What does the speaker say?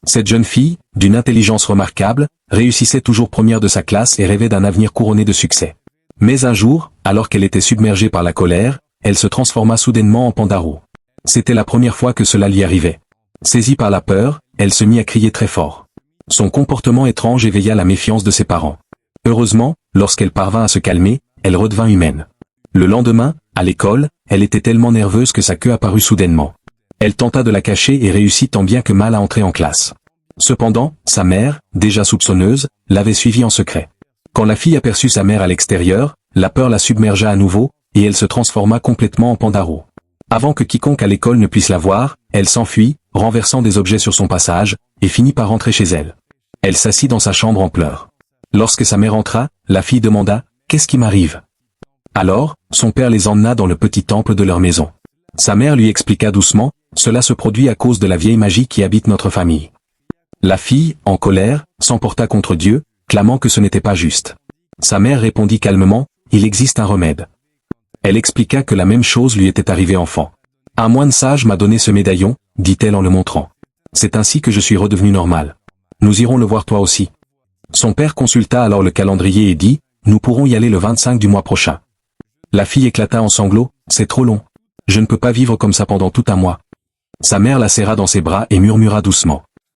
Cette jeune fille, d'une intelligence remarquable, réussissait toujours première de sa classe et rêvait d'un avenir couronné de succès. Mais un jour, alors qu'elle était submergée par la colère, elle se transforma soudainement en Pandaro. C'était la première fois que cela lui arrivait. Saisie par la peur, elle se mit à crier très fort. Son comportement étrange éveilla la méfiance de ses parents. Heureusement, lorsqu'elle parvint à se calmer, elle redevint humaine. Le lendemain, à l'école, elle était tellement nerveuse que sa queue apparut soudainement. Elle tenta de la cacher et réussit tant bien que mal à entrer en classe. Cependant, sa mère, déjà soupçonneuse, l'avait suivie en secret. Quand la fille aperçut sa mère à l'extérieur, la peur la submergea à nouveau, et elle se transforma complètement en Pandaro. Avant que quiconque à l'école ne puisse la voir, elle s'enfuit, renversant des objets sur son passage, et finit par rentrer chez elle. Elle s'assit dans sa chambre en pleurs. Lorsque sa mère entra, la fille demanda « Qu'est-ce qui m'arrive ?» Alors, son père les emmena dans le petit temple de leur maison. Sa mère lui expliqua doucement « Cela se produit à cause de la vieille magie qui habite notre famille. » La fille, en colère, s'emporta contre Dieu, clamant que ce n'était pas juste. Sa mère répondit calmement « Il existe un remède. » Elle expliqua que la même chose lui était arrivée enfant. « Un moine sage m'a donné ce médaillon, dit-elle en le montrant. C'est ainsi que je suis redevenue normale. Nous irons le voir toi aussi. » Son père consulta alors le calendrier et dit « Nous pourrons y aller le 25 du mois prochain. » La fille éclata en sanglots « C'est trop long. Je ne peux pas vivre comme ça pendant tout un mois. » Sa mère la serra dans ses bras et murmura doucement